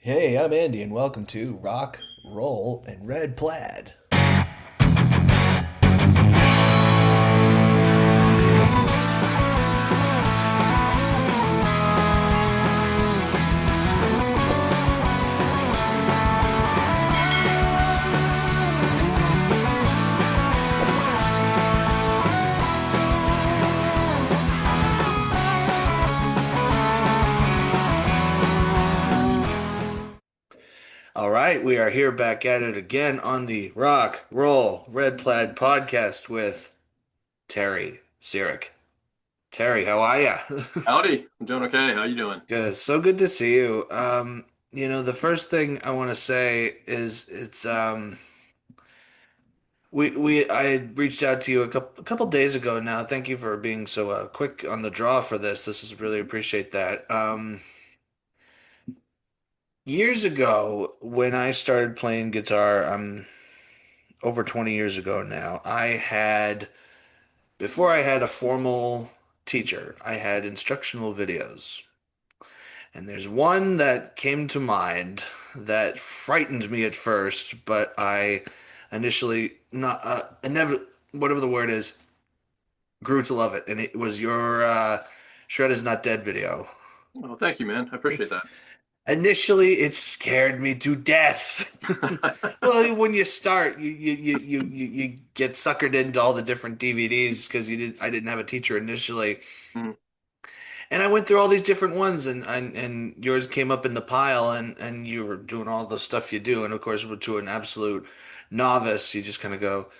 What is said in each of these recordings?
Hey, I'm Andy, and welcome to Rock, Roll, and Red Plaid. All right, we are here back at it again on the Rock, Roll, Red Plaid podcast with Terry Syrek. Terry, how are ya? Howdy, I'm doing okay. How you doing? Good, so good to see you. The first thing I want to say is we I had reached out to you a couple days ago now. Thank you for being so quick on the draw for this. This is really appreciate that. Years ago, when I started playing guitar, over 20 years ago now, before I had a formal teacher, I had instructional videos. And there's one that came to mind that frightened me at first, but I initially, not, I never, whatever the word is, grew to love it. And it was your Shred is Not Dead video. Oh, thank you, man. I appreciate that. Initially, it scared me to death. Well, when you start, you get suckered into all the different DVDs because I didn't have a teacher initially, Mhm. and I went through all these different ones, and yours came up in the pile, and you were doing all the stuff you do, and of course, to an absolute novice, you just kind of go,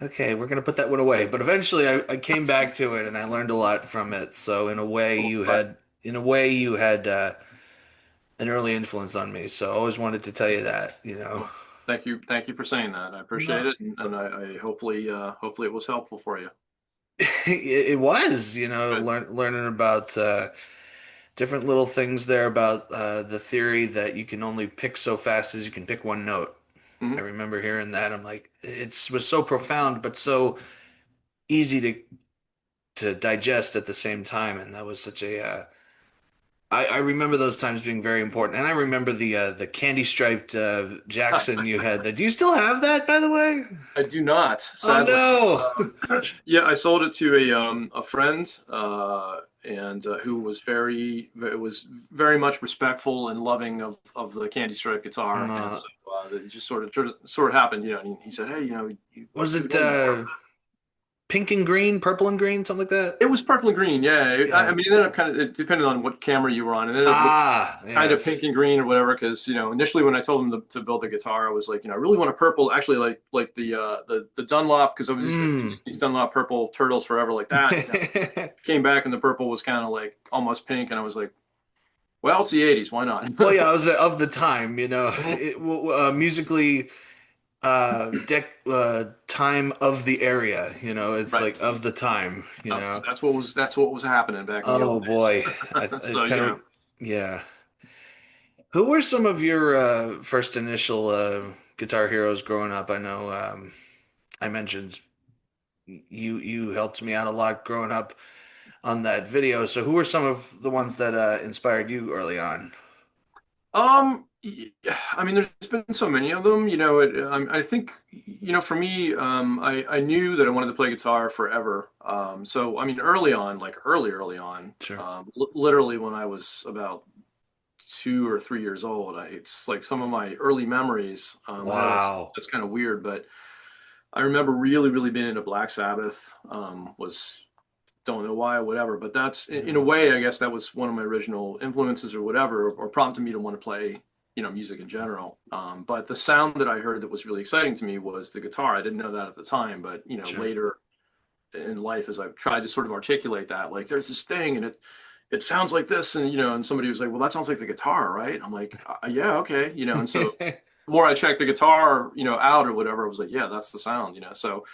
okay, we're gonna put that one away. But eventually, I came back to it, and I learned a lot from it. So Oh, right. in a way, you had. An early influence on me. So I always wanted to tell you that, you know. Well, thank you for saying that. I appreciate No. it, and I hopefully it was helpful for you. It was, Good. learning about different little things there about the theory that you can only pick so fast as you can pick one note. I Hmm. remember hearing that. I'm like, was so profound, but so easy to digest at the same time, and that was such a I remember those times being very important, and I remember the candy striped Jackson you had. That do you still have that, by the way? I do not, Oh sadly. no! Yeah, I sold it to a friend, and who was very much respectful and loving of the Candy Stripe guitar, and Uh, so it just sort of happened, and he said, "Hey, was you it know." pink and green, purple and green, something like that? It was purple and green, yeah. I Yeah. mean, it ended up it depended on what camera you were on. It ended up looking Ah, kind of pink yes. and green or whatever. Because initially when I told him to build the guitar, I was like, I really want a purple. Actually, like the Dunlop, because I was Mm. used these Dunlop purple turtles forever, like that. Came back and the purple was kind of like almost pink, and I was like, well, it's the '80s, why not? Well, yeah, I was of the time, Mhm. musically, time of the area, it's Right. like of the time, That's what was happening back in the Oh old days. boy, So it kind of, yeah. Who were some of your first initial guitar heroes growing up? I know I mentioned you helped me out a lot growing up on that video. So who were some of the ones that inspired you early on? I mean, there's been so many of them. I think, for me, I knew that I wanted to play guitar forever. So I mean, early on, like early on, Sure. literally when I was about 2 or 3 years old, it's like some of my early memories. I know Wow. that's kind of weird, but I remember really, really being into Black Sabbath. Was don't know why or whatever, but that's in a Yeah. way, I guess that was one of my original influences or whatever, or prompted me to want to play, music in general. But the sound that I heard that was really exciting to me was the guitar. I didn't know that at the time, but Sure. later in life, as I've tried to sort of articulate that, like there's this thing and it sounds like this, and and somebody was like, well, that sounds like the guitar, right? I'm like, yeah, okay, and so the more I checked the guitar, out or whatever, I was like, yeah, that's the sound. So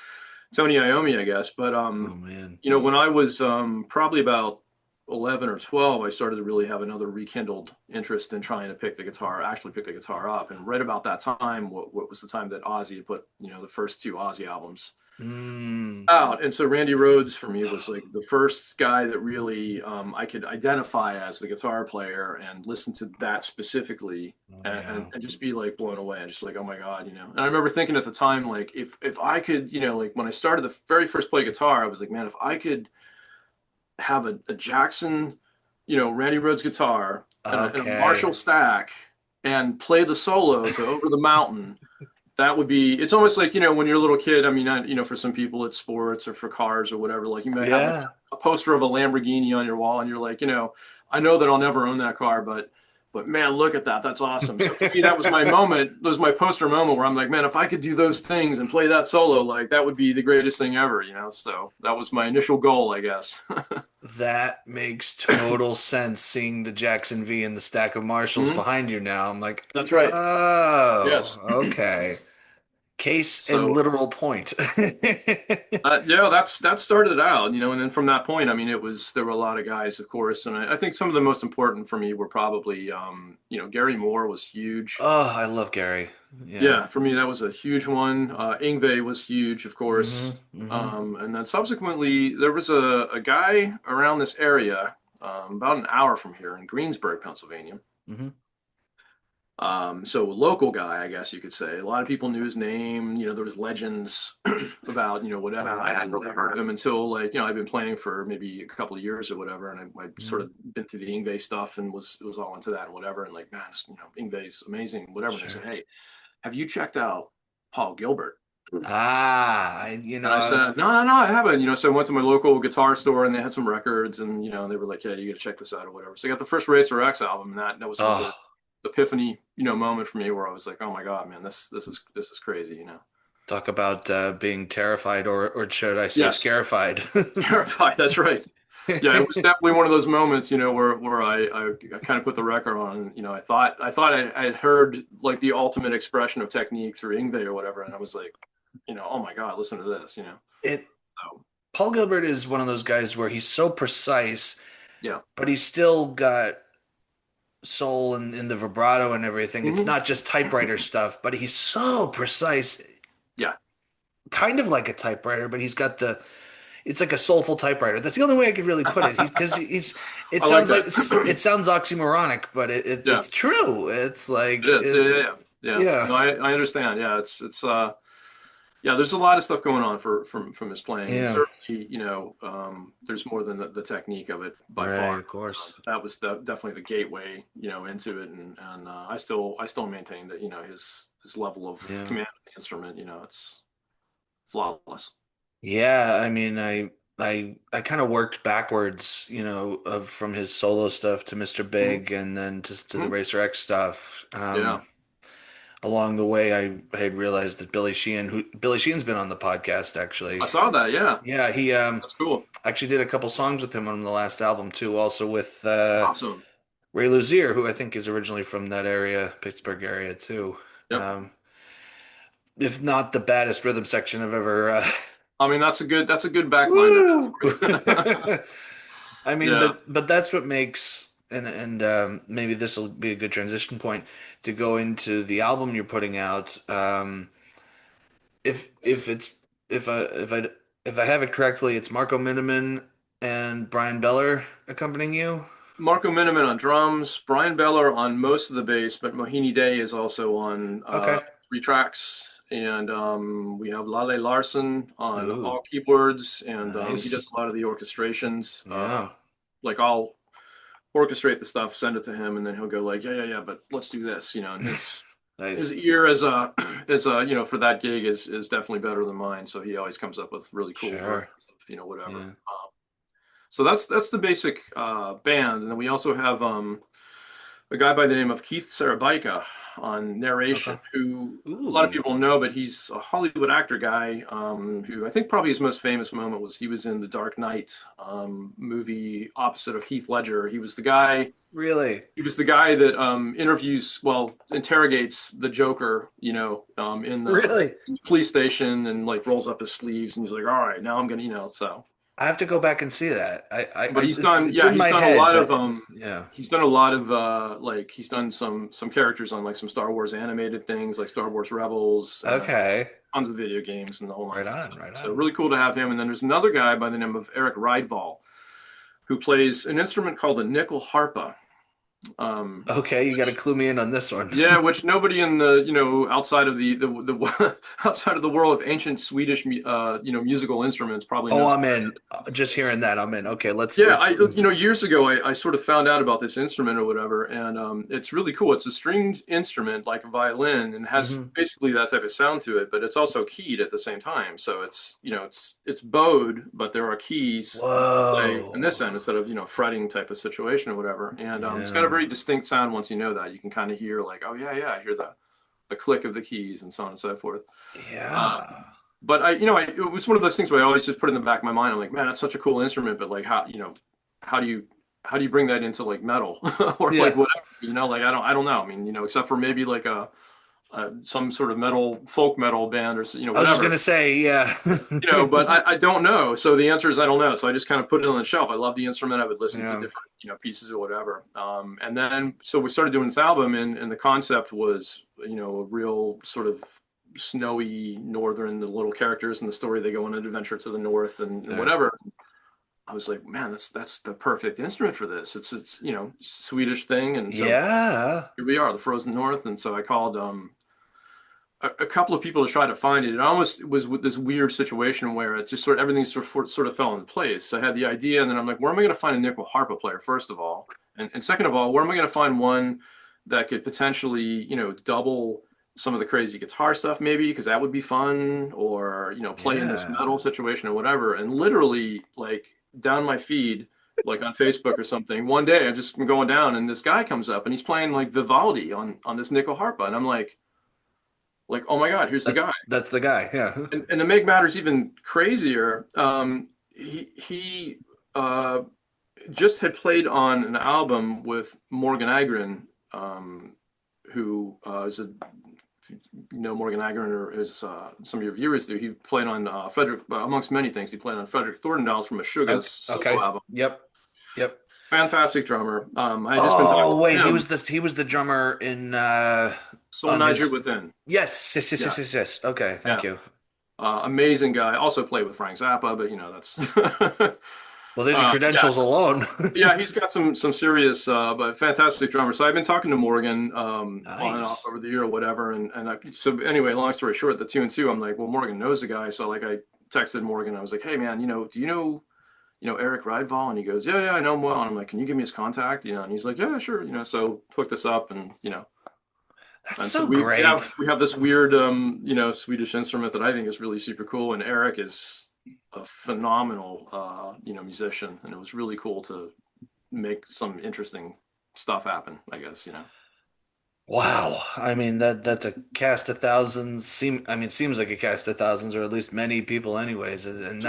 Tony Iommi, I guess. But Oh man. when I was probably about 11 or 12, I started to really have another rekindled interest in trying to actually pick the guitar up. And right about that time, what was the time that Ozzy had put, the first two Ozzy albums. Mm. out. And so Randy Rhoads for me was like the first guy that really I could identify as the guitar player and listen to that specifically Oh, and, yeah. and just be like blown away and just like, oh my God, you know. And I remember thinking at the time, like, if I could, you know, like when I started the very first play guitar, I was like, man, if I could have a Jackson, you know, Randy Rhoads guitar and a Okay. Marshall stack and play the solo to Over the Mountain, that would be, it's almost like, you know, when you're a little kid, I mean, you know, for some people it's sports or for cars or whatever, like you may have like Yeah. a poster of a Lamborghini on your wall and you're like, you know, I know that I'll never own that car, but man, look at that. That's awesome. So for me, that was my moment. That was my poster moment where I'm like, man, if I could do those things and play that solo, like that would be the greatest thing ever, you know? So that was my initial goal, I guess. That makes total sense seeing the Jackson V and the stack of Marshalls Hmm. behind you now. I'm like, That's right. oh, Yes. okay. Case and So literal point. yeah, that started it out, you know, and then from that point, I mean, it was there were a lot of guys, of course, and I think some of the most important for me were probably, you know, Gary Moore was huge. Oh, I love Gary. Yeah. Yeah, for me that was a huge one. Ingve was huge, of Hmm. course, Hmm. and then subsequently there was a guy around this area, about an hour from here in Greensburg, Pennsylvania. Hmm. So a local guy, I guess you could say. A lot of people knew his name. You know, there was legends about, you know, whatever. I hadn't really heard of him until like, you know, I've been playing for maybe a couple of years or whatever, and I sort Hmm. of been through the Ingve stuff and was all into that and whatever. And like, man, you know, Ingve's amazing, whatever. And they said, Sure. hey, have you checked out Paul Gilbert? Ah, And I said, no, no, no, I haven't. You know, so I went to my local guitar store and they had some records, and you know, they were like, yeah, you got to check this out or whatever. So I got the first Racer X album, and that was like the oh, epiphany, you know, moment for me where I was like, oh my God, man, this is crazy, you know. talk about being terrified, or should I say Yes, scarified? terrified. That's right. Yeah, it was definitely one of those moments, you know, where I kind of put the record on. You know, I had heard like the ultimate expression of technique through Ingve or whatever, and I was like, you know, oh my God, listen to this, you know. It So Paul Gilbert is one of those guys where he's so precise, yeah. but he's still got soul in the vibrato and everything. It's Hmm. not just typewriter stuff, but he's so precise, Yeah, kind of like a typewriter, but he's got the it's like a soulful typewriter. That's the only way I could really put it. Because he's it I like sounds like that. it sounds oxymoronic, but Yeah, it's true. It's it like is. Yeah, yeah, yeah. Yeah. yeah. No, I understand. Yeah, it's yeah, there's a lot of stuff going on from his playing, and Yeah. certainly, you know, there's more than the technique of it by far. Right, of course. But that was definitely the gateway, you know, into it, and I still maintain that, you know, his level of Yeah. command of the instrument, you know, it's flawless. Yeah, I mean, I kind of worked backwards, from his solo stuff to Mr. Hmm. Big and then just to the Hmm. Racer X stuff. Yeah, Along the way, I had realized that Billy Sheehan's been on the podcast I actually. saw that. Yeah, Yeah, he that's cool. actually did a couple songs with him on the last album too, also with Awesome. Ray Luzier, who I think is originally from that area, Pittsburgh area too. Yep. Um, if not the baddest rhythm section I've ever. I mean, that's a good backline to Woo! have for you. I mean, Yeah. but that's what makes and maybe this will be a good transition point to go into the album you're putting out. If it's if I have it correctly, it's Marco Miniman and Brian Beller accompanying you. Marco Miniman on drums, Brian Beller on most of the bass, but Mohini Day is also on Okay. three tracks. And we have Lale Larson on Ooh, all keyboards, and he does nice. a lot of the orchestrations. Yeah, Like I'll orchestrate the stuff, send it to him, and then he'll go like, yeah, yeah, yeah, but let's do this, you know. And his nice. ear as a as a you know for that gig is definitely better than mine, so he always comes up with really cool versions Sure. of whatever. Yeah. So that's the basic band, and then we also have a guy by the name of Keith Sarabaika on narration, Okay. who a lot of Ooh, people know, but he's a Hollywood actor guy who I think probably his most famous moment was he was in the Dark Knight movie opposite of Heath Ledger. really? He was the guy that interrogates the Joker, you know, Really? in the police station and like rolls up his sleeves and he's like, all right, now I'm gonna, you know, so. I have to go back and see that. But It's in he's my done a head, lot of but yeah. like he's done some characters on like some Star Wars animated things like Star Wars Rebels and Okay. tons of video games and the whole nine Right yards. on, right So on. really cool to have him. And then there's another guy by the name of Eric Rydval who plays an instrument called the nickel harpa. Okay, you got to Which clue me in on this one. yeah, which nobody in the outside of the outside of the world of ancient Swedish musical instruments probably Oh, knows. I'm in. Just hearing that, I'm in. Okay, Yeah, let's. years ago I sort of found out about this instrument or whatever, and it's really cool. It's a stringed instrument like a violin, and has Mhm. basically that type of sound to it, but it's also keyed at the same time. So it's bowed, but there are keys to play on Whoa. this end instead of fretting type of situation or whatever. And it's got a Yeah. very distinct sound once you know that. You can kind of hear like, oh yeah, yeah, I hear the click of the keys and so on and so forth. Yeah. Um, but it was one of those things where I always just put it in the back of my mind. I'm like, man, that's such a cool instrument, but like, how do you, how do you bring that into like metal or like Yes. whatever, like, I don't know. I mean, except for maybe like some sort of metal, folk metal band or, I was just whatever, gonna say, yeah. but I don't know. So the answer is I don't know. So I just kind of put it on the shelf. I love the instrument. I would listen to Yeah. different, pieces or whatever. And then, so we started doing this album, and the concept was, a real sort of snowy northern, the little characters in the story, they go on an adventure to the north and Yeah. whatever. I was like, man, that's the perfect instrument for this. It's Swedish thing, and so Yeah. here we are, the frozen north. And so I called a couple of people to try to find it. It almost was with this weird situation where it just everything sort of fell into place. So I had the idea, and then I'm like, where am I going to find a nickel harpa player, first of all, and second of all, where am I going to find one that could potentially double some of the crazy guitar stuff, maybe, because that would be fun, or play in this Yeah. metal situation or whatever. And literally, like, down my feed, like on Facebook or something, one day I just been going down, and this guy comes up and he's playing like Vivaldi on this nickel harpa, and I'm like, oh my God, here's the guy. That's the guy. Yeah. And to make matters even crazier, he just had played on an album with Morgan Agron, who is a Morgan Agron, or as some of your viewers do. He played on Frederick, amongst many things. He played on Frederick Thorndale's from Meshuggah's Okay. solo Okay. album. Yep. Yep. Fantastic drummer. I had just been talking Oh, to wait, him. he was the drummer in Soul on Niger his Within. yes, yes, yes, Yeah, yes, yes, yes. Okay, yeah. thank you. Amazing guy. Also played with Frank Zappa, but that's Well, there's your yeah. credentials alone. Yeah, he's got some serious, but fantastic drummer. So I've been talking to Morgan on and off Nice. over the year or whatever, so anyway, long story short, the 2 and 2, I'm like, well, Morgan knows the guy, so like I texted Morgan, I was like, hey man, do you know Eric Rydval? And he goes, yeah, yeah, I know him well. And I'm like, can you give me his contact? And he's like, yeah, sure. So hooked us up, and That's and so so we have great. we have this weird Swedish instrument that I think is really super cool, and Eric is a phenomenal musician, and it was really cool to make some interesting stuff happen, I guess. Wow. I mean that's a cast of thousands. Seems like a cast of thousands, or at least many people anyways. And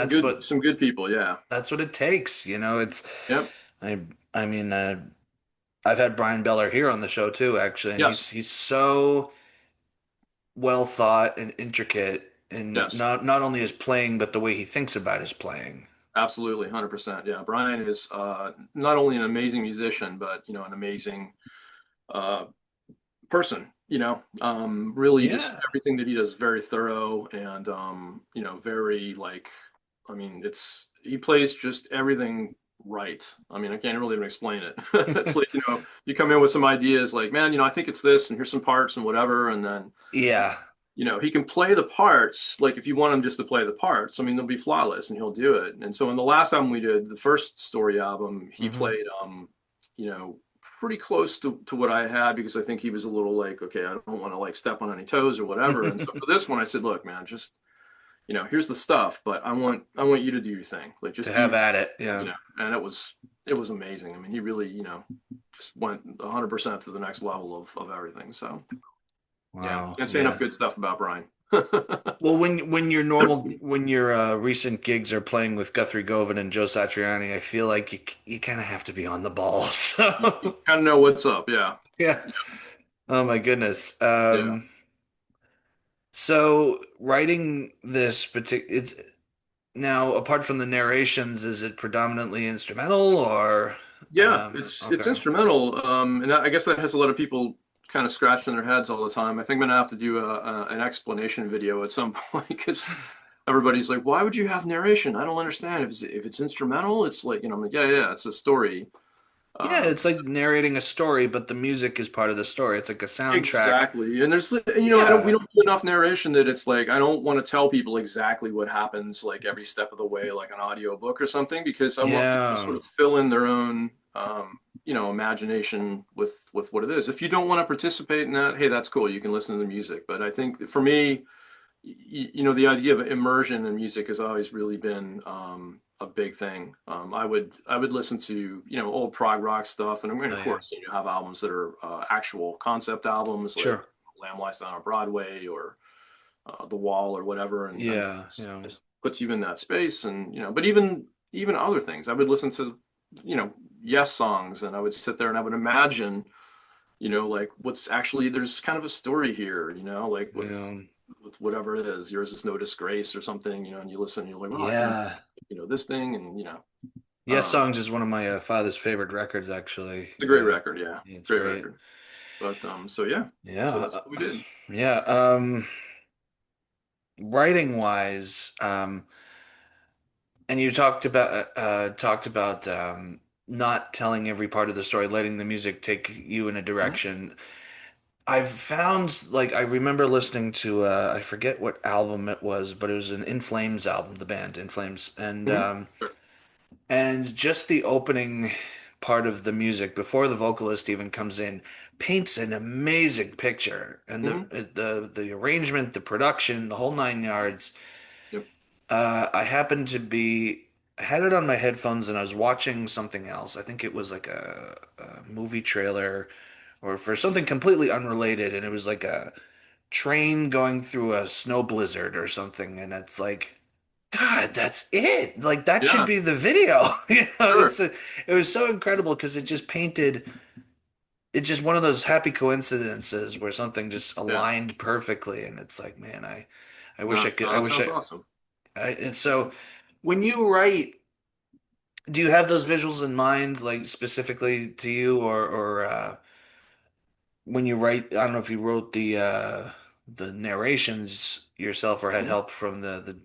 Some good people, yeah. that's what it takes, It's Yep. I I mean I've had Brian Beller here on the show too, actually, and Yes. he's so well thought and intricate in Yes. not only his playing, but the way he thinks about his playing. Absolutely, 100%. Yeah, Brian is not only an amazing musician, but an amazing uh, person. Really, just Yeah. everything that he does is very thorough, and very, like, I mean, he plays just everything right. I mean, I can't really even explain it. It's like, you come in with some ideas, like, man, I think it's this, and here's some parts and whatever, and then Yeah. he can play the parts. Like, if you want him just to play the parts, I mean, they'll be flawless, and he'll do it. And so in the last album we did, the first story album, he Hmm. played you know pretty close to what I had, because I think he was a little like, okay, I don't want to like step on any toes or whatever. And so for this one I said, look man, just here's the stuff, but I want you to do your thing, like To just do have your at thing. it. Yeah. And it was amazing. I mean, he really just went 100% to the next level of everything. So yeah, Wow. can't say enough Yeah. good stuff about Brian. Well, when your recent gigs are playing with Guthrie Govan and Joe Satriani, I feel like you kind of have to be on the ball. You So kind of know what's up. Yeah. yeah. Oh my goodness. Yeah. So writing this particular, it's now apart from the narrations, is it predominantly instrumental or Yeah, it's okay. instrumental, and I guess that has a lot of people kind of scratching their heads all the time. I think I'm gonna have to do an explanation video at some point because everybody's like, "Why would you have narration? I don't understand. If it's instrumental, it's like, I'm like, yeah, yeah, it's a story." Yeah, Um, it's like narrating a story, but the music is part of the story. It's like a soundtrack. exactly. And we Yeah. don't do enough narration that it's like I don't want to tell people exactly what happens like every step of the way, like an audio book or something, because I want people to sort Yeah. of fill in their own imagination with what it is. If you don't want to participate in that, hey, that's cool. You can listen to the music. But I think for me, the idea of immersion in music has always really been a big thing. I would listen to old prog rock stuff, and I mean, Oh of yeah. course, you have albums that are actual concept albums like Sure. Lamb Lies Down on Broadway or The Wall or whatever, and Yeah. Yeah. just puts you in that space. And but even other things, I would listen to Yes songs, and I would sit there and I would imagine like what's actually there's kind of a story here, like Yeah. with whatever it is. Yours is no disgrace or something, and you listen, and you're like, well, I heard, Yeah. this thing, and Yes, um, Songs is one of my father's favorite records, actually. it's a great record, yeah, Yeah, it's great great. record. But so yeah, Yeah. so that's what we did. Yeah. Writing wise, and you talked about not telling every part of the story, letting the music take you in a Mhm. direction. I've found, like, I remember listening to I forget what album it was, but it was an In Flames album, the band In Flames, Mhm. Sure. and just the opening part of the music before the vocalist even comes in paints an amazing picture, and Mhm. the arrangement, the production, the whole nine yards. Yep. I happened to be I had it on my headphones and I was watching something else. I think it was like a movie trailer or for something completely unrelated, and it was like a train going through a snow blizzard or something, and it's like, God, that's it. Like that should Yeah. be the video. Sure. It was so incredible because it's just one of those happy coincidences where something just Yeah. aligned perfectly, and it's like, man, I wish I No, could. no, that sounds awesome. And so when you write, do you have those visuals in mind, like specifically to you, or when you write? I don't know if you wrote the narrations yourself or had Mhm. help from the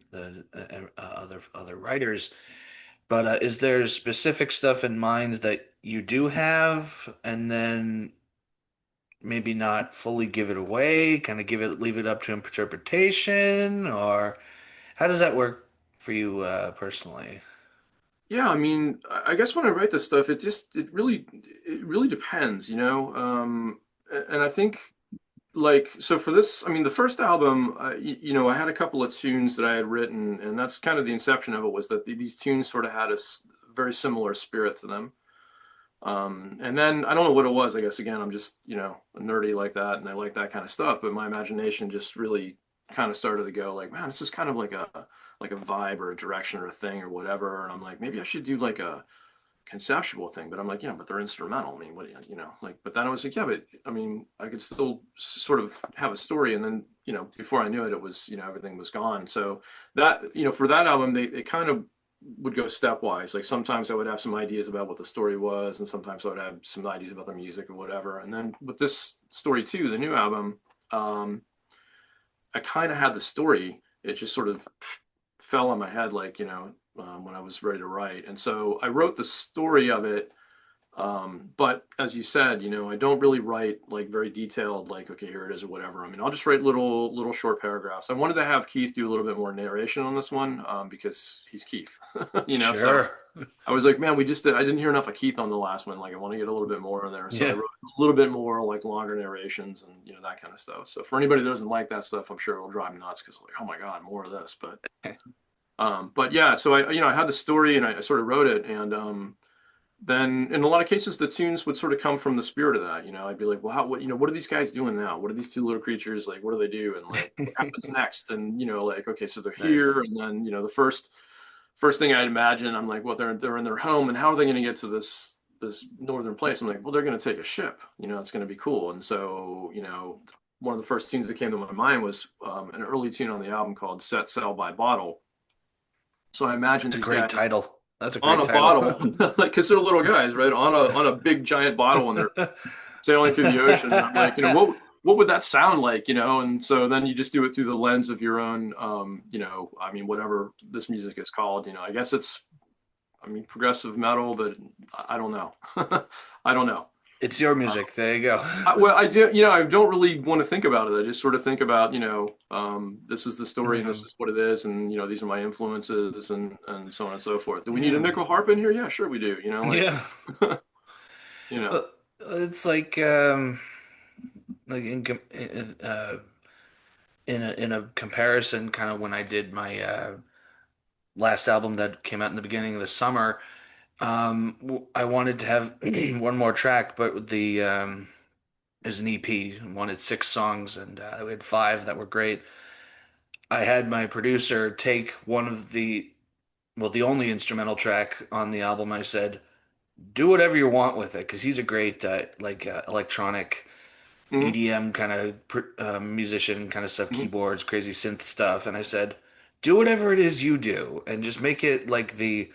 other writers. But is there specific stuff in mind that you do have, and then maybe not fully give it away, kind of leave it up to interpretation, or how does that work for you personally? Yeah, I mean, I guess when I write this stuff, it really depends, and I think like so for this, I mean, the first album, I had a couple of tunes that I had written, and that's kind of the inception of it, was that these tunes sort of had very similar spirit to them. And then I don't know what it was. I guess again, I'm just nerdy like that, and I like that kind of stuff. But my imagination just really kind of started to go like, man, this is kind of like a vibe or a direction or a thing or whatever. And I'm like, maybe I should do like a conceptual thing. But I'm like, yeah, but they're instrumental. I mean, what do like? But then I was like, yeah, but I mean, I could still sort of have a story. And then before I knew it, it was everything was gone. So that for that album, they kind of would go stepwise. Like sometimes I would have some ideas about what the story was, and sometimes I would have some ideas about the music or whatever. And then with this story too, the new album, um, I kind of had the story. It just sort of fell on my head, like when I was ready to write. And so I wrote the story of it, but as you said, I don't really write like very detailed, like, okay, here it is or whatever. I mean, I'll just write little short paragraphs. I wanted to have Keith do a little bit more narration on this one, because he's Keith, so Sure. I was like, man, I didn't hear enough of Keith on the last one. Like, I want to get a little bit more in there. So I Yeah. wrote a little bit more, like longer narrations and, that kind of stuff. So for anybody that doesn't like that stuff, I'm sure it'll drive me nuts because, like, oh my God, more of this. But yeah, so I had the story and I sort of wrote it. And, then in a lot of cases the tunes would sort of come from the spirit of that. I'd be like, well, what are these guys doing now? What are these two little creatures like? What do they do? And like what happens next? And like, okay, so they're here, Nice. and then the first thing I'd imagine, I'm like, well, they're in their home, and how are they going to get to this northern place? I'm like, well, they're going to take a ship. It's going to be cool. And so one of the first tunes that came to my mind was an early tune on the album called "Set Sail by Bottle." So I imagine That's a these great guys title. That's a on great a title. bottle, like because they're little guys, right? On a big giant bottle, and they're sailing through the ocean. And I'm like, what would that sound like, And so then you just do it through the lens of your own, I mean, whatever this music is called, I guess I mean, progressive metal, but I don't know. I don't know. It's your Uh, music. There you go. well, I do, I don't really want to think about it. I just sort of think about, this is the story and Yeah. this is what it is. And, these are my influences and so on and so forth. Do we need a Yeah. nickel harp in here? Yeah, sure we do. Yeah. You know, Uh, It's like in a comparison, kind of when I did my last album that came out in the beginning of the summer. I wanted to have one more track, but the is an EP. Wanted 6 songs, and we had 5 that were great. I had my producer take one of the only instrumental track on the album. I said, "Do whatever you want with it," because he's a great electronic hmm EDM kind of musician, kind of stuff, hmm keyboards, crazy synth stuff. And I said, "Do whatever it is you do, and just make it like the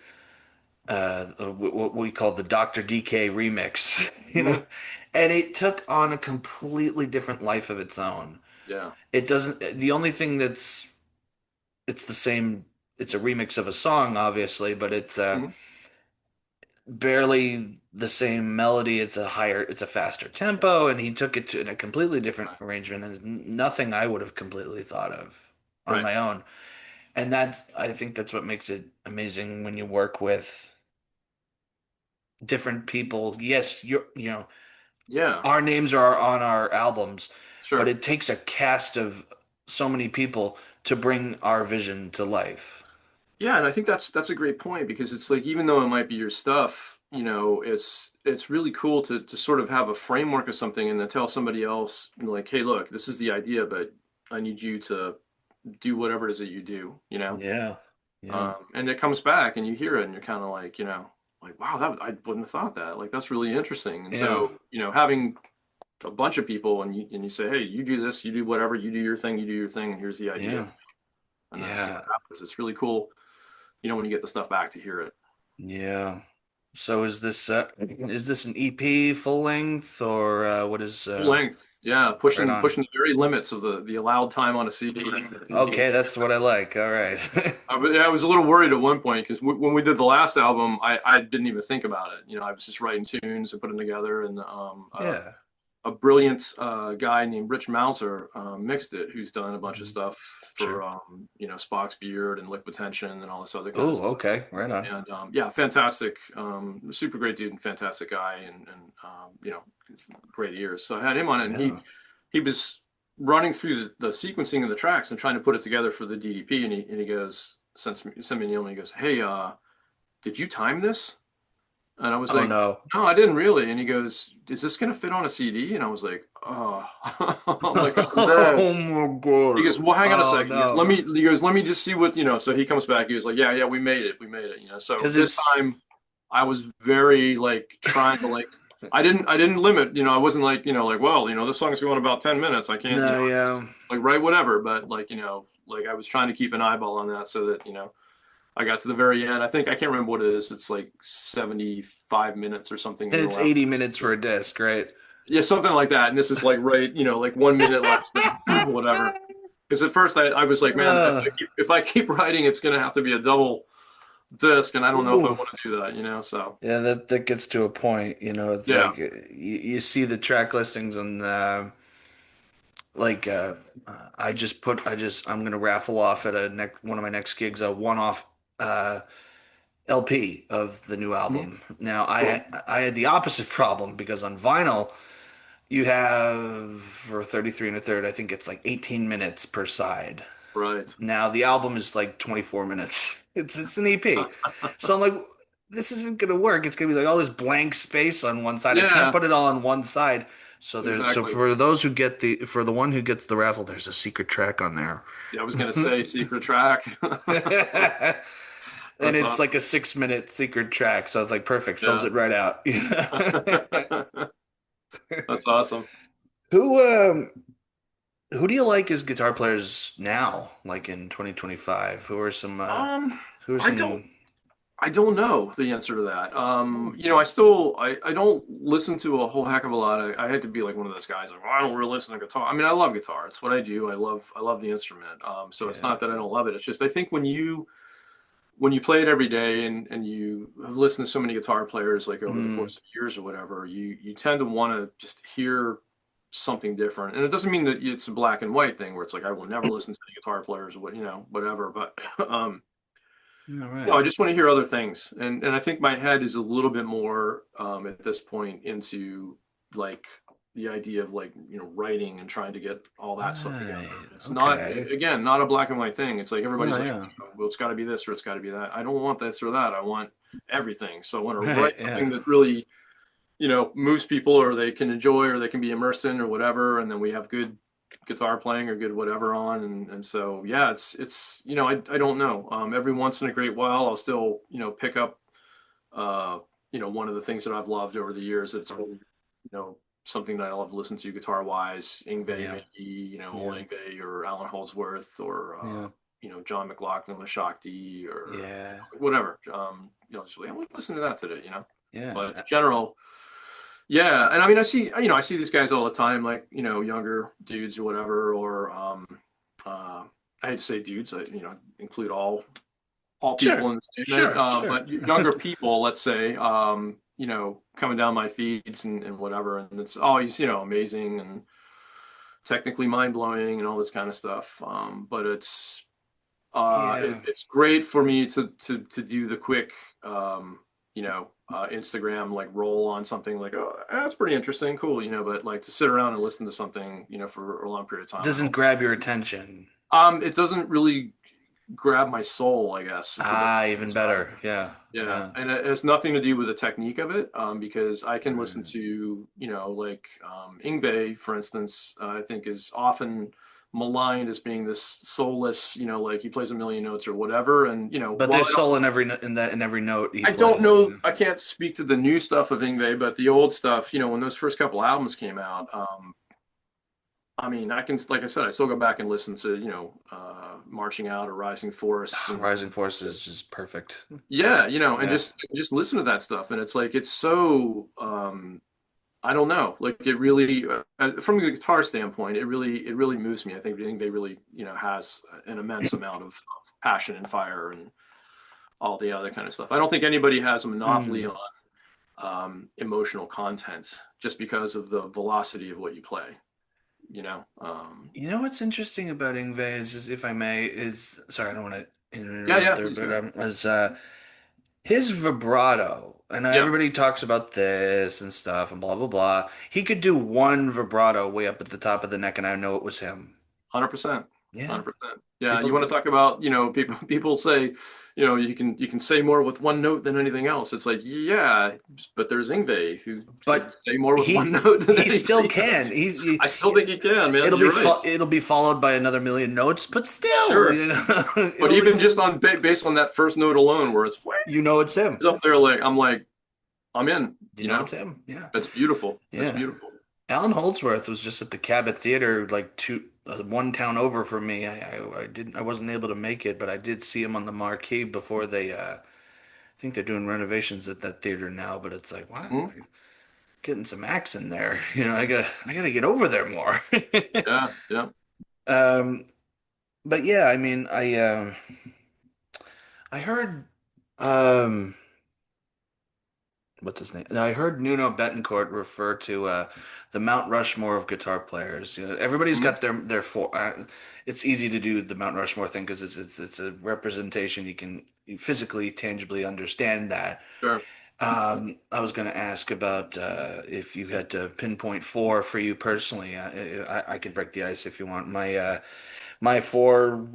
what we call the Dr. DK remix, you know." hmm And it took on a completely different life of its own. yeah. It doesn't. The only thing it's the same. It's a remix of a song, obviously, but it's hmm barely the same melody. It's a faster tempo, and he took it to in a completely different Right. arrangement, and nothing I would have completely thought of on Right. my own. And I think that's what makes it amazing when you work with different people. Yes, Yeah. our names are on our albums, but Sure. it takes a cast of so many people to bring our vision to life. Yeah, and I think that's a great point because it's like even though it might be your stuff, it's really cool to sort of have a framework of something and then tell somebody else like, hey, look, this is the idea, but I need you to do whatever it is that you do. Yeah. Yeah. And it comes back and you hear it and you're kind of like, like, wow, that I wouldn't have thought that. Like that's really interesting. And Yeah. so, having a bunch of people and you say, hey, you do this, you do whatever, you do your thing, you do your thing, and here's the idea, Yeah. and then see what Yeah. happens. It's really cool, when you get the stuff back to hear it. Yeah. So is this an EP full length or what is Full length, yeah, right pushing on? pushing the very limits of the allowed time on a CD. Okay, that's what I like. All right. But yeah, I was a little worried at one point because when we did the last album, I didn't even think about it. I was just writing tunes and putting them together, and Yeah. a brilliant guy named Rich Mouser mixed it, who's done a bunch of Mhm. stuff for Sure. Spock's Beard and Liquid Tension and all this other kind of Oh, stuff. okay. Right on. And yeah, fantastic, super great dude and fantastic guy, and great ears. So I had him on it, and he Yeah. he was running through the sequencing of the tracks and trying to put it together for the DDP, and he goes sent me an email, and he goes, hey, did you time this? And I was Oh like, no. no, I didn't really. And he goes, is this gonna fit on a CD? And I was like, oh, I'm like, oh no. Oh my He God. goes, well, hang on a Oh second. no. He goes, let me just see what. So he comes back. He was like, yeah, yeah, we made it. So Because this it's time, I was very like trying to like, I didn't limit. I wasn't like, like, well, this song's going about 10 minutes. I can't, no, yeah. like write whatever. But like, like I was trying to keep an eyeball on that so that I got to the very end. I can't remember what it is. It's like 75 minutes or something And in the it's last. 80 minutes for a disc, right? Yeah, something like that. And this is like right, like 1 minute less than whatever. Because at first I was like, man, Uh, if I keep writing, it's gonna have to be a double disc, and I don't know if I ooh. want to do that. So Yeah, that gets to a point, it's yeah. like you see the track listings and like I'm gonna raffle off at one of my next gigs a one-off uh LP of the new Mhm. album. Now Cool. I had the opposite problem because on vinyl you have for 33 and a third, I think it's like 18 minutes per side. Right. Now the album is like 24 minutes. It's an EP. So I'm like, this isn't gonna work. It's gonna be like all this blank space on one side. I can't Yeah, put it all on one side. So exactly. for the one who gets the raffle, there's a secret track on there. Yeah, I was gonna say secret track. And That's it's like awesome. a 6 minute secret track. So it's like perfect, fills Yeah. it right out. That's awesome. Who who do you like as guitar players now, like in 2025? Um, Who are I don't some I don't know the answer to that. I don't listen to a whole heck of a lot. I had to be like one of those guys like, well, I don't really listen to guitar. I mean, I love guitar. It's what I do. I love the instrument. So it's Yeah. not that I don't love it. It's just I think when you play it every day and you have listened to so many guitar players like over the Mm, course of years or whatever, you tend to want to just hear something different. And it doesn't mean that it's a black and white thing where it's like I will never listen to the guitar players or what, whatever. But all no, I right. just want to hear other things. And I think my head is a little bit more at this point into like the idea of like, writing and trying to get all that stuff together. Right. It's not, Okay. again, not a black and white thing. It's like everybody's No, like, yeah. well, it's got to be this or it's got to be that. I don't want this or that. I want everything. So I want to Right. write Yeah. something that really, moves people or they can enjoy or they can be immersed in or whatever. And then we have good guitar playing or good whatever on. And so, yeah, I don't know. Every once in a great while, I'll still, pick up, uh, one of the things that I've loved over the years. It's been, something that I love to listen to guitar wise, Yngwie, Yeah. maybe, old Yeah. Yngwie or Alan Holdsworth or, Yeah. John McLaughlin with Shakti or Yeah. whatever. It's really, I'm listening to that today, Yeah. but in general, yeah, and I mean, I see these guys all the time, like younger dudes or whatever, or I hate to say dudes, I include all people Sure. in the statement, Sure. Sure. but younger people, let's say, coming down my feeds and whatever, and it's always amazing and technically mind blowing and all this kind of stuff. But Yeah. it's great for me to do the quick Instagram like roll on something like, oh, that's pretty interesting, cool, but like to sit around and listen to something for a long period of time, I Doesn't don't. grab your attention. It doesn't really grab my soul, I guess is the best Ah, way to even describe better. it. Yeah. Yeah, Yeah. and it has nothing to do with the technique of it, because I can listen Mm. to, like Yngwie, for instance, I think is often maligned as being this soulless, like he plays a million notes or whatever. And But while there's soul in every in every note he I don't plays. know, I can't speak to the new stuff of Yngwie, but the old stuff, when those first couple albums came out, I mean, I can, like I said, I still go back and listen to, Marching Out or Rising Force and Rising Force is just perfect. yeah, and Yeah. just listen to that stuff, and it's like it's so I don't know, like it really from the guitar standpoint, it really moves me. I think they really has an immense amount of passion and fire and all the other kind of stuff. I don't think anybody has a monopoly Mm. on emotional content just because of the velocity of what you play. You know, You know what's interesting about Ingve is if I may, is sorry, I don't want to yeah, interrupt yeah, there, please go but ahead. is his vibrato, and Yeah, everybody talks about this and stuff and blah blah blah. He could do one vibrato way up at the top of the neck, and I know it was him. 100%, Yeah, 100%. Yeah, you want people. to talk about, people say, you can say more with one note than anything else. It's like, yeah, but there's Ingve who could But say more with one he note than he still anybody can. else. I still think he can, man. It'll You're right. it'll be followed by another million notes, but still, Sure. you know, But it'll even just on based on that first note alone, where it's way you know it's him. up there, like I'm like, I'm in, You know it's him. Yeah, That's beautiful. That's yeah. beautiful. Alan Holdsworth was just at the Cabot Theater, like one town over from me. I wasn't able to make it, but I did see him on the marquee before they. I think they're doing renovations at that theater now, but it's like, wow, Mhm. getting some acts in there. You know, I gotta get over there more. Yeah, yeah. Um, but yeah, I mean, I heard um what's his name? I heard Nuno Bettencourt refer to the Mount Rushmore of guitar players. You know, everybody's Mhm. got their four. It's easy to do the Mount Rushmore thing because it's a representation you can physically, tangibly understand that. Sure. I was going to ask about if you had to pinpoint four for you personally. I could break the ice if you want. My four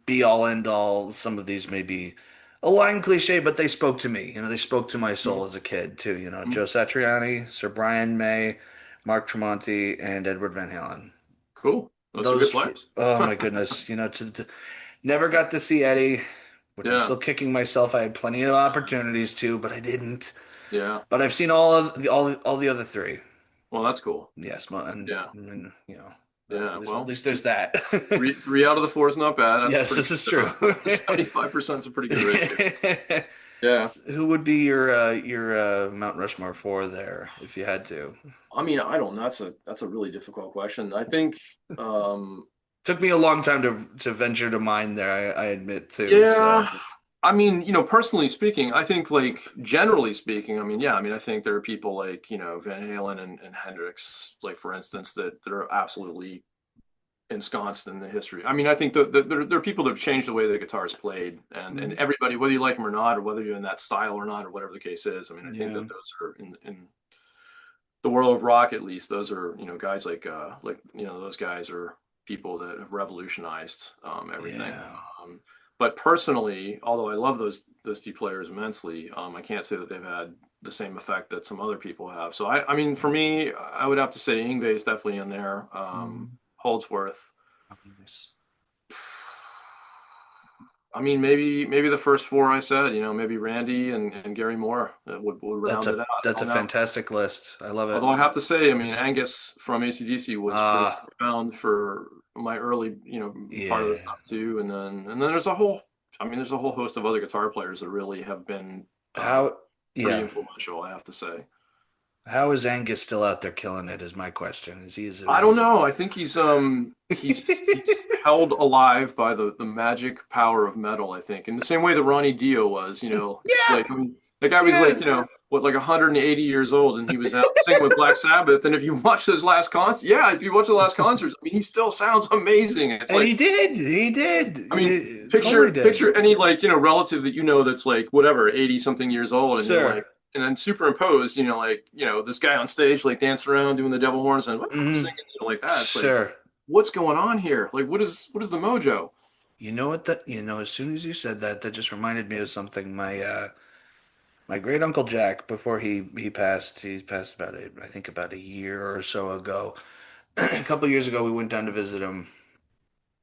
be all end all. Some of these may be a line cliche, but they spoke to me. You know, they spoke to my Mhm. soul as a kid too. You know, Mhm. Joe Satriani, Sir Brian May, Mark Tremonti, and Edward Van Halen. Cool. Those are good Those, players. oh my goodness, never got to see Eddie, which I'm Yeah. still kicking myself. I had plenty of opportunities to, but I didn't. Yeah. But I've seen all of the all the other three. Well, that's cool. Yes, Yeah. and you know. Yeah. At Well, least there's that. three out of the four is not bad. That's Yes, pretty this is good. true. 75% is a pretty good ratio. Yeah. Who would be your Mount Rushmore for there if you had to? I mean, I don't know. That's a really difficult question. I think, um, Took me a long time to venture to mine there, I admit too. yeah. So I mean, personally speaking, I think like generally speaking, I mean, yeah, I mean, I think there are people like, Van Halen and Hendrix, like for instance, that are absolutely ensconced in the history. I mean, I think there are people that have changed the way the guitar is played, and mhm. everybody, whether you like them or not, or whether you're in that style or not, or whatever the case is. I mean, I think Yeah, that those are in the world of rock, at least, those are guys like those guys are people that have revolutionized everything. yeah. Um, but personally, although I love those two players immensely, I can't say that they've had the same effect that some other people have. So I mean, for me, I would have to say Yngwie is definitely in there. Mhm. Holdsworth. Oh, nice. I mean, maybe the first four I said, maybe Randy and Gary Moore would round it out. I That's a don't know. fantastic list. I love it. Although I have to say, I mean, Angus from AC/DC was pretty Ah, profound for my early, part of the yeah. stuff too. And then there's a whole host of other guitar players that really have been uh, How, pretty yeah. influential, I have to say. How is Angus still out there killing it is my question. I don't know. I think he's held alive by the magic power of metal, I think. In the same way that Ronnie Dio was, it's Yeah, like I mean, the guy was like, yeah. what, like 180 years old and he was out singing with Black Sabbath. And if you watch those last concerts, yeah, if you watch the last concerts, I mean, he still sounds amazing. It's And like, he did. I mean, He totally picture did. any like, relative that that's like whatever, 80 something years old and you're Sure. like and then superimposed, like, this guy on stage like dancing around doing the devil horns and Hmm. singing, like that. It's like, Sure. what's going on here? Like what is the mojo? You know what that, as soon as you said that, that just reminded me of something. My great uncle Jack, before he passed about I think about a year or so ago. A couple years ago, we went down to visit him.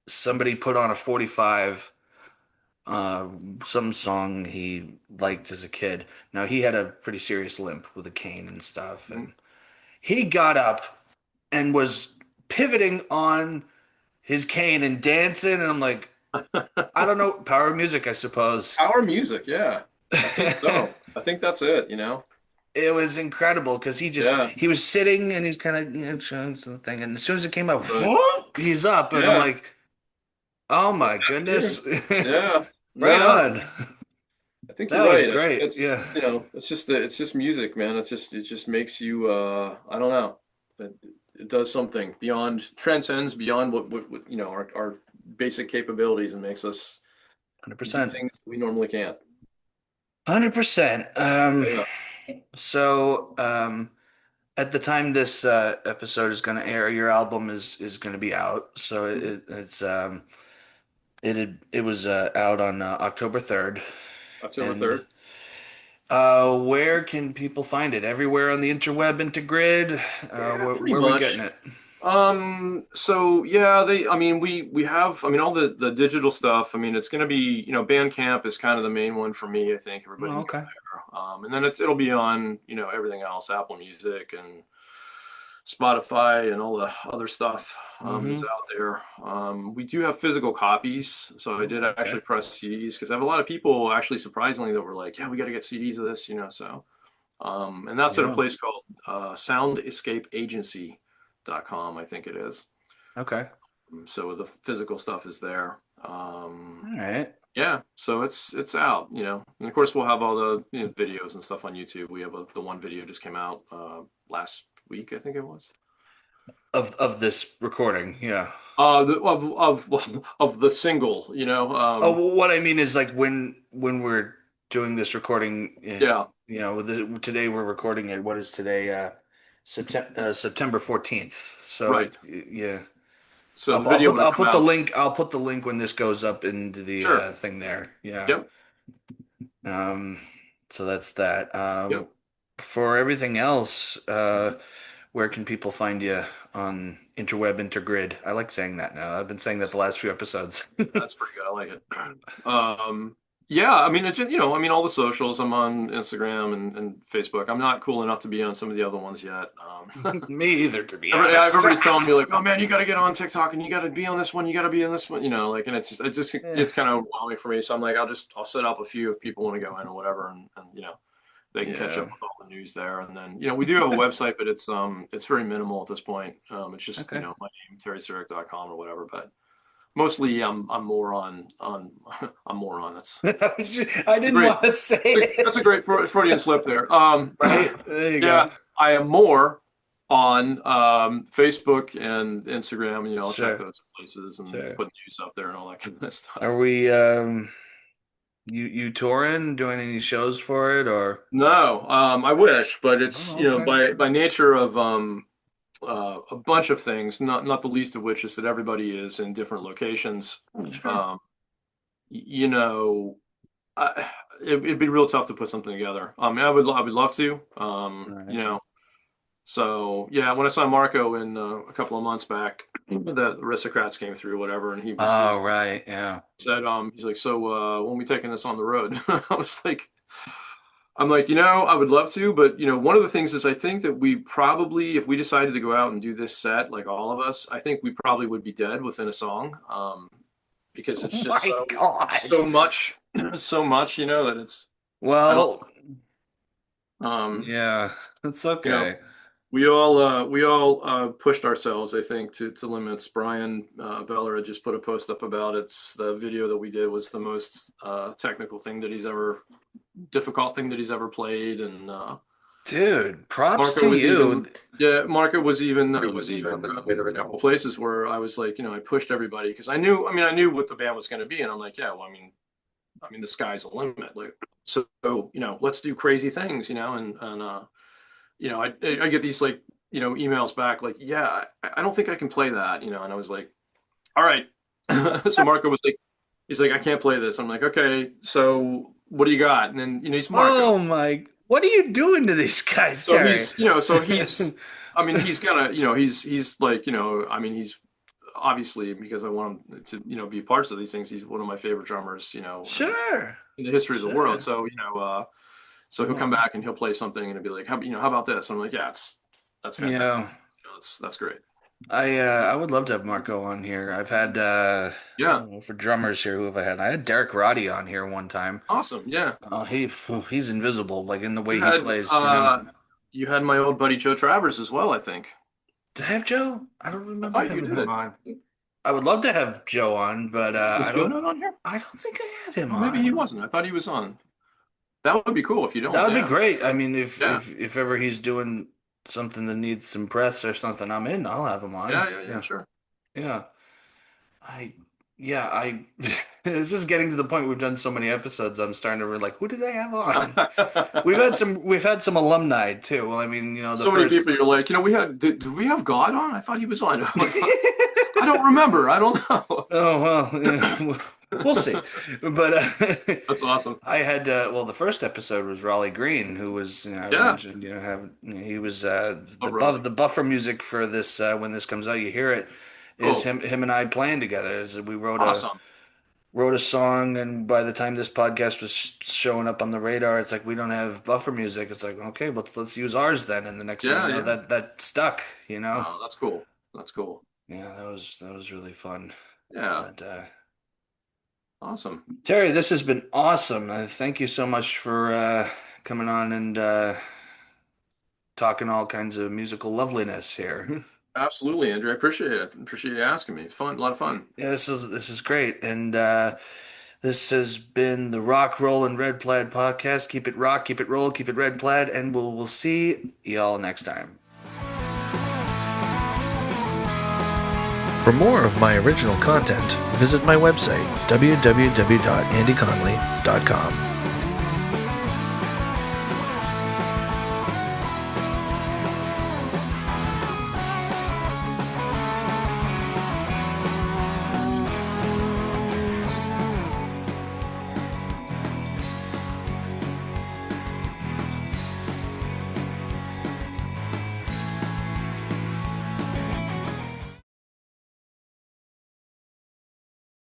Somebody put on a 45, uh, some song he liked as a kid. Now he had a pretty serious limp with a cane and stuff, Mhm. and he got up and was pivoting on his cane and dancing, and I'm like, I don't know, power of music, I suppose. Power music, yeah. I think so. I think that's it. It was incredible because Yeah, he was sitting and he's kind of showing something, and as soon as it came up, right. whoop, he's up, and I'm Yeah. like, oh What's my happened goodness, here? Yeah. right No, on. I think you're That was right. I think great. that's, Yeah, it's just music, man. It just makes you I don't know. It does something transcends beyond what our basic capabilities and makes us do 100%. things we normally can't. 100%. Yeah. At the time this episode is going to air, your album is going to be out. So Mhm. it was out on October 3rd. October And 3rd. where can people find it? Everywhere on the interweb, intergrid. Yeah, pretty Where are we getting much. it? So yeah, I mean, we have, I mean, all the digital stuff. I mean, it's going to be, Bandcamp is kind of the main one for me. I think everybody Oh, can go okay. there. And then it'll be on, everything else, Apple Music and Spotify and all the other stuff that's Mm-hmm. out there. We do have physical copies, so I Oh, did okay. actually press CDs because I have a lot of people actually surprisingly that were like, yeah, we got to get CDs of this, so. And that's at a Yeah. place called soundescapeagency.com, I think it is. Okay. So the physical stuff is there. All right. Yeah, so it's out, and of course we'll have all the videos and stuff on YouTube. We have the one video just came out last week, I think it was. Of this recording, yeah. Of the single, Oh, well, what I mean is like when we're doing this recording, yeah, today we're recording it. What is today? September 14th. So right. yeah, So the video would have I'll come put the out. link. I'll put the link when this goes up into the Sure. thing there. Yeah. Yep. Um, so that's that. Yep. For everything else, where can people find you on interweb, intergrid? I like saying that now. I've been saying that the last few episodes. That's pretty good. I like it. Um, Yeah, I mean, it's just, I mean, all the socials. I'm on Instagram and Facebook. I'm not cool enough to be on some of the other ones yet. Me either, to be honest. Everybody's telling me like, "Oh man, you got to get on TikTok and you got to be on this one. You got to be on this one." Like, and it just Eh, gets kind of overwhelming for me. So I'm like, I'll set up a few if people want to go in or whatever, and they can catch up yeah. with all the news there. And then we do have a website, but it's very minimal at this point. It's just Okay. my name, terrysyrek.com or whatever. But mostly I'm more on I'm more on. I A didn't great want to say that's a it. great Freudian slip there. Right? There you go. Yeah, I am more on Facebook and Instagram. I'll check Sure. those places and Sure. put news up there and all that kind of Are stuff. we you touring, doing any shows for it or No, I wish, but it's oh, okay. by nature of a bunch of things, not the least of which is that everybody is in different locations. Sure. Um, you know, it'd be real tough to put something together. I would love to. All right. So yeah, when I saw Marco in a couple of months back, the aristocrats came through, whatever, and he Oh, right. Yeah. said, he's like, so when we taking this on the road? I was like, I'm like, I would love to, but one of the things is I think that we probably, if we decided to go out and do this set, like all of us, I think we probably would be dead within a song, because Oh it's just my God. so much, so much, that I don't, Well, um, yeah, it's you know. okay. We all pushed ourselves, I think, to limits. Brian Beller just put a post up about it. The video that we did was the most difficult thing that he's ever played, and Dude, props Marco to was even, you. yeah, Marco was even, a couple places where I was like, I pushed everybody because I knew what the band was going to be, and I'm like, yeah, well, I mean, the sky's the limit, like, so let's do crazy things, I get these like, emails back like, yeah, I don't think I can play that, and I was like, all right. So Marco was like, he's like, I can't play this. I'm like, okay, so what do you got? And then, he's Marco. Oh my, what are you doing to these guys, So Terry? he's, I mean, he's gonna, he's like, I mean, he's obviously because I want him to, be parts of these things. He's one of my favorite drummers, Sure. in the history of the world. Sure. So, so he'll come Well, back and he'll play something and he'll be like, how about this? I'm like, yeah, that's you fantastic. know, That's great. I would love to have Marco on here. I've had I Yeah. don't know, for drummers here, who have I had? I had Derek Roddy on here one time. Awesome. Yeah. He's invisible, like in the You way he had plays, uh you had my old buddy Joe Travers as well, I think. Did I have Joe? I don't I remember thought you having him did. on. I would love to have Joe on, but Was Joe not on here? I don't think I had him Oh, maybe he on. wasn't. I thought he was on. That would be cool if you That don't. would be Yeah. great. I mean, Yeah. if ever he's doing something that needs some press or something, I'm in. I'll have him on. Yeah, yeah, yeah, Yeah. sure. Yeah. I yeah, I this is getting to the point we've done so many episodes, I'm starting to like, who did I have on? We've had some alumni too. Well, I mean, the So many first people you're like, did we have God on? I thought he was on. I'm like, I don't remember. I don't know. Oh well, yeah, we'll see. But That's awesome. I had well, the first episode was Raleigh Green, who was I Yeah. mentioned he was Oh, really? the buffer music for this when this comes out, you hear it is Cool. him and I playing together. We Awesome. wrote a song, and by the time this podcast was showing up on the radar, it's like we don't have buffer music. It's like okay, let's use ours then. And the next thing you Yeah, know, yeah. that stuck. Oh, that's cool. That's cool. Yeah, that was really fun. Yeah. But Awesome. Terry, this has been awesome. Thank you so much for coming on and talking all kinds of musical loveliness here. Absolutely, Andrew. I appreciate it. Appreciate you asking me. Fun, a lot of fun. Yeah, this is great, and this has been the Rock, Roll, and Red Plaid podcast. Keep it rock, keep it roll, keep it red plaid, and we'll see y'all next time. For more of my original content, visit my website, www.andyconley.com.